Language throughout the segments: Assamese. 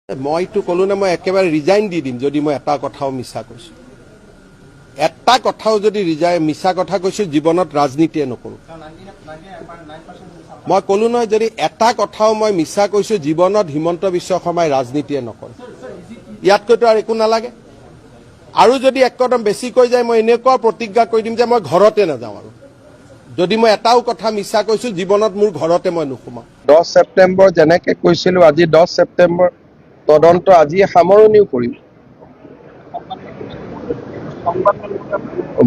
মইতো কলো না মই একেবাৰে ৰিজাইন দি দিম যদি মই এটা কথাও মিছা কৈছো। এটা কথাও যদি মিছা কথা কৈছো জীৱনত ৰাজনীতিয়ে নকৰো। মই কলো নহয় যদি এটা কথাও মই মিছা কৈছো জীৱনত হিমন্ত বিশ্ব শৰ্মাই ৰাজনীতিয়ে নকৰে। ইয়াতকৈতো আৰু একো নালাগে। আৰু যদি একদম বেছি কৈ যায় মই এনেকুৱা প্ৰতিজ্ঞা কৰি দিম যে মই ঘৰতে নাযাওঁ আৰু। যদি মই এটাও কথা মিছা কৈছো জীৱনত মোৰ ঘৰতে মই নুসুমাম। 10 ছেপ্টেম্বৰ যেনেকে কৈছিলো আজি 10 ছেপ্টেম্বৰ তদন্ত আজি সামৰণিও কৰিম।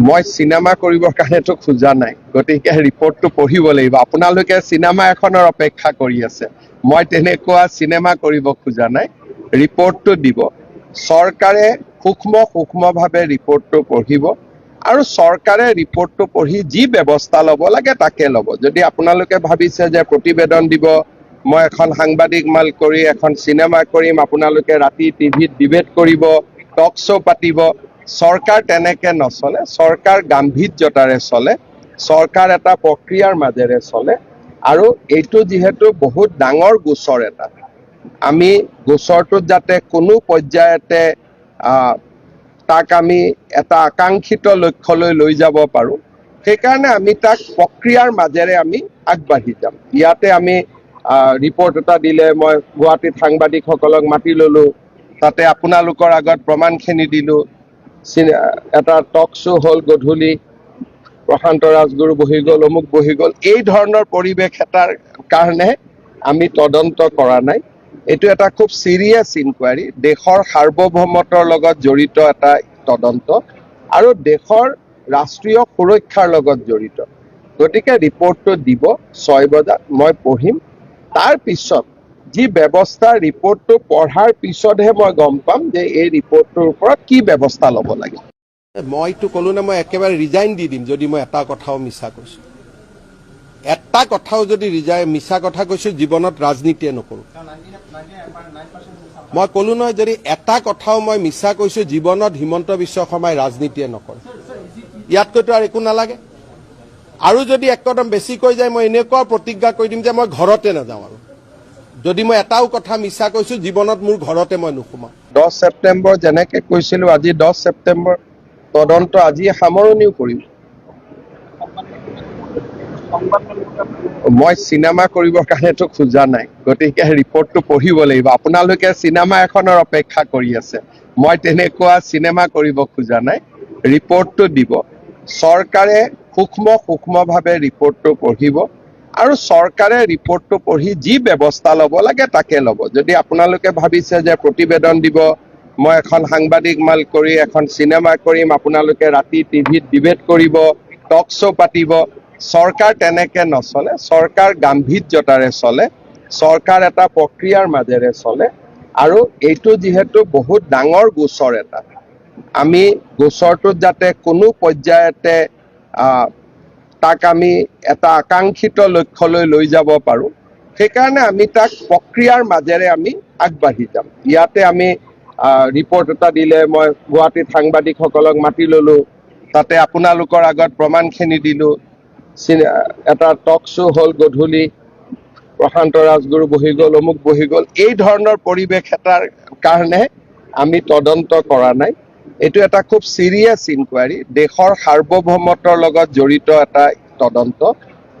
মই চিনেমা কৰিবৰ কাৰণেতো খোজা নাই, গতিকে ৰিপৰ্টটো পঢ়িব লাগিব। আপোনালোকে চিনেমা এখনৰ অপেক্ষা কৰি আছে, মই তেনেকুৱা চিনেমা কৰিব খোজা নাই। ৰিপৰ্টটো দিব, চৰকাৰে সূক্ষ্মভাৱে ৰিপৰ্টটো পঢ়িব আৰু চৰকাৰে ৰিপৰ্টটো পঢ়ি যি ব্যৱস্থা ল'ব লাগে তাকে ল'ব। যদি আপোনালোকে ভাবিছে যে প্ৰতিবেদন দিব, মই এখন সাংবাদিক মাল কৰি এখন চিনেমা কৰিম, আপোনালোকে ৰাতি টিভিত ডিবেট কৰিব, টক শ্ব' পাতিব, চৰকাৰ তেনেকে নচলে। চৰকাৰ গাম্ভীৰ্যতাৰে চলে, চৰকাৰ এটা প্ৰক্ৰিয়াৰ মাজেৰে চলে। আৰু এইটো যিহেতু বহুত ডাঙৰ গোচৰ এটা, আমি গোচৰটোত যাতে কোনো পৰ্যায়তে তাক আমি এটা আকাংক্ষিত লক্ষ্যলৈ লৈ যাব পাৰো, সেইকাৰণে আমি তাক প্ৰক্ৰিয়াৰ মাজেৰে আমি আগবাঢ়ি যাম। ইয়াতে আমি ৰিপৰ্ট এটা দিলে, মই গুৱাহাটীত সাংবাদিকসকলক মাতি ললো, তাতে আপোনালোকৰ আগত প্ৰমাণখিনি দিলো, এটা টক শ্ব' হ'ল গধূলি, প্ৰশান্ত ৰাজগুৰু বহি গ'ল, অমুক বহি গ'ল, এই ধৰণৰ পৰিৱেশ এটাৰ কাৰণে আমি তদন্ত কৰা নাই। এইটো এটা খুব চিৰিয়াছ ইনকুৱাৰী, দেশৰ সাৰ্বভৌমত্বৰ লগত জড়িত এটা তদন্ত আৰু দেশৰ ৰাষ্ট্ৰীয় সুৰক্ষাৰ লগত জড়িত। গতিকে ৰিপৰ্টটো দিব 6 বজাত, মই পঢ়িম। তাৰ পিছত যি ব্যৱস্থা, ৰিপৰ্টটো পঢ়াৰ পিছতহে মই গম পাম যে এই ৰিপৰ্টটোৰ ওপৰত কি ব্যৱস্থা ল'ব লাগে। মইতো কলো না মই একেবাৰে ৰিজাইন দি দিম যদি মই এটা কথাও মিছা কৈছো। এটা কথাও যদি মিছা কথা কৈছো জীৱনত ৰাজনীতিয়ে নকৰো। মই কলো নহয় যদি এটা কথাও মই মিছা কৈছো জীৱনত হিমন্ত বিশ্ব শৰ্মাই ৰাজনীতিয়ে নকৰে। ইয়াতকৈতো আৰু একো নালাগে। আৰু যদি একদম বেছি কৈ যায় মই এনেকুৱা প্ৰতিজ্ঞা কৰি দিম যে মই ঘৰতে নাযাওঁ আৰু। যদি মই এটাও কথা মিছা কৈছো জীৱনত মোৰ ঘৰতে মই নুসুমাম। 10 ছেপ্টেম্বৰ যেনেকে কৈছিলো আজি 10 ছেপ্টেম্বৰ তদন্ত আজি সামৰণিও কৰিম। মই চিনেমা কৰিবৰ কাৰণেতো খোজা নাই, গতিকে ৰিপৰ্টটো পঢ়িব লাগিব। আপোনালোকে চিনেমা এখনৰ অপেক্ষা কৰি আছে, মই তেনেকুৱা চিনেমা কৰিব খোজা নাই। ৰিপৰ্টটো দিব, চৰকাৰে সূক্ষ্মভাৱে ৰিপৰ্টটো পঢ়িব আৰু চৰকাৰে ৰিপৰ্টটো পঢ়ি যি ব্যৱস্থা ল'ব লাগে তাকে ল'ব। যদি আপোনালোকে ভাবিছে যে প্ৰতিবেদন দিব, মই এখন সাংবাদিক মাল কৰি এখন চিনেমা কৰিম, আপোনালোকে ৰাতি টিভিত ডিবেট কৰিব, টক শ্ব' পাতিব, চৰকাৰ তেনেকে নচলে। চৰকাৰ গাম্ভীৰ্যতাৰে চলে, চৰকাৰ এটা প্ৰক্ৰিয়াৰ মাজেৰে চলে। আৰু এইটো যিহেতু বহুত ডাঙৰ গোচৰ এটা, আমি গোচৰটোত যাতে কোনো পৰ্যায়তে তাক আমি এটা আকাংক্ষিত লক্ষ্যলৈ লৈ যাব পাৰো, সেইকাৰণে আমি তাক প্ৰক্ৰিয়াৰ মাজেৰে আমি আগবাঢ়ি যাম। ইয়াতে আমি ৰিপৰ্ট এটা দিলে, মই গুৱাহাটীত সাংবাদিকসকলক মাতি ললো, তাতে আপোনালোকৰ আগত প্ৰমাণখিনি দিলো, এটা টক শ্ব' হ'ল গধূলি, প্ৰশান্ত ৰাজগুৰু বহি গ'ল, অমুক বহি গ'ল, এই ধৰণৰ পৰিৱেশ এটাৰ কাৰণে আমি তদন্ত কৰা নাই। এইটো এটা খুব চিৰিয়াছ ইনকুৱাৰী, দেশৰ সাৰ্বভৌমত্বৰ লগত জড়িত এটা তদন্ত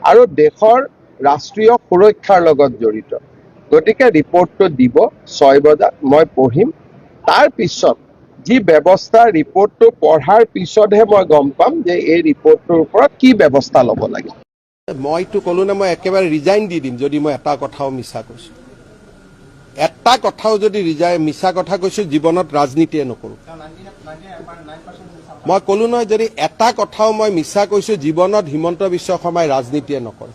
আৰু দেশৰ ৰাষ্ট্ৰীয় সুৰক্ষাৰ লগত জড়িত। গতিকে ৰিপৰ্টটো দিব 6 বজাত, মই পঢ়িম। তাৰ পিছত যি ব্যৱস্থা, ৰিপৰ্টটো পঢ়াৰ পিছতহে মই গম পাম যে এই ৰিপৰ্টটোৰ ওপৰত কি ব্যৱস্থা ল'ব লাগে। মইতো কলো না মই একেবাৰে ৰিজাইন দি দিম যদি মই এটা কথাও মিছা কৈছো। এটা কথাও যদি মিছা কথা কৈছো জীৱনত ৰাজনীতিয়ে নকৰো। মই কলো নহয় যদি এটা কথাও মই মিছা কৈছো জীৱনত হিমন্ত বিশ্ব শৰ্মাই ৰাজনীতিয়ে নকৰে।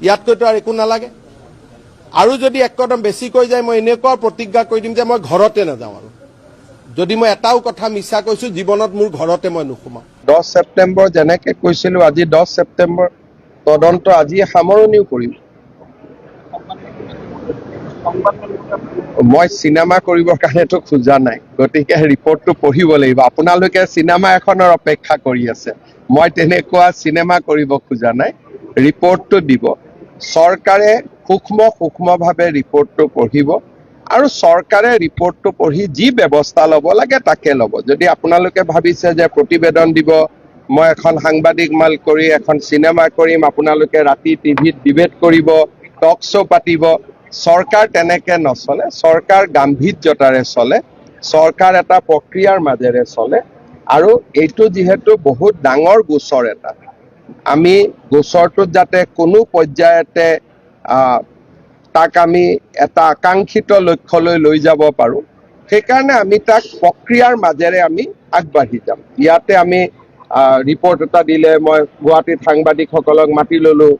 ইয়াতকৈতো আৰু একো নালাগে। আৰু যদি একদম বেছি কৈ যায় মই এনেকুৱা প্ৰতিজ্ঞা কৰি দিম যে মই ঘৰতে নাযাওঁ আৰু। যদি মই এটাও কথা মিছা কৈছো জীৱনত মোৰ ঘৰতে মই নুসুমাম। 10 ছেপ্টেম্বৰ যেনেকে কৈছিলো আজি 10 ছেপ্টেম্বৰ তদন্ত আজি সামৰণিও কৰিম। মই চিনেমা কৰিবৰ কাৰণেতো খোজা নাই, গতিকে ৰিপৰ্টটো পঢ়িব লাগিব। আপোনালোকে চিনেমা এখনৰ অপেক্ষা কৰি আছে, মই তেনেকুৱা চিনেমা কৰিব খোজা নাই। ৰিপৰ্টটো দিব, চৰকাৰে সূক্ষ্মভাৱে ৰিপৰ্টটো পঢ়িব আৰু চৰকাৰে ৰিপৰ্টটো পঢ়ি যি ব্যৱস্থা ল'ব লাগে তাকে ল'ব। যদি আপোনালোকে ভাবিছে যে প্ৰতিবেদন দিব, মই এখন সাংবাদিক মাল কৰি এখন চিনেমা কৰিম, আপোনালোকে ৰাতি টিভিত ডিবেট কৰিব, টক শ্ব' পাতিব, চৰকাৰ তেনেকে নচলে। চৰকাৰ গাম্ভীৰ্যতাৰে চলে, চৰকাৰ এটা প্ৰক্ৰিয়াৰ মাজেৰে চলে। আৰু এইটো যিহেতু বহুত ডাঙৰ গোচৰ এটা, আমি গোচৰটোত যাতে কোনো পৰ্যায়তে তাক আমি এটা আকাংক্ষিত লক্ষ্যলৈ লৈ যাব পাৰোঁ, সেইকাৰণে আমি তাক প্ৰক্ৰিয়াৰ মাজেৰে আমি আগবাঢ়ি যাম। ইয়াতে আমি ৰিপৰ্ট এটা দিলে, মই গুৱাহাটীত সাংবাদিকসকলক মাতি ল'লোঁ,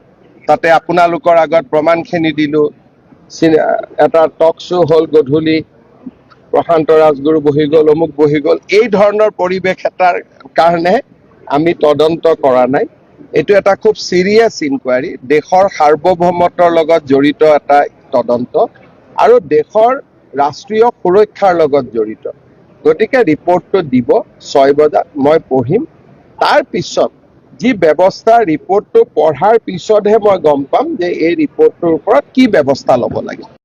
তাতে আপোনালোকৰ আগত প্ৰমাণখিনি দিলোঁ, এটা টক শ্ব' হ'ল গধূলি, প্ৰশান্ত ৰাজগুৰু বহি গ'ল, অমুক বহি গ'ল, এই ধৰণৰ পৰিৱেশ এটাৰ কাৰণে আমি তদন্ত কৰা নাই। এইটো এটা খুব চিৰিয়াছ ইনকুৱাৰী, দেশৰ সাৰ্বভৌমত্বৰ লগত জড়িত এটা তদন্ত আৰু দেশৰ ৰাষ্ট্ৰীয় সুৰক্ষাৰ লগত জড়িত। গতিকে ৰিপৰ্টটো দিব 6 বজাত, মই পঢ়িম। তাৰ পিছত যি ব্যৱস্থা, ৰিপৰ্টটো পঢ়াৰ পিছতহে মই গম পাম যে এই ৰিপৰ্টটোৰ ওপৰত কি ব্যৱস্থা ল'ব লাগে।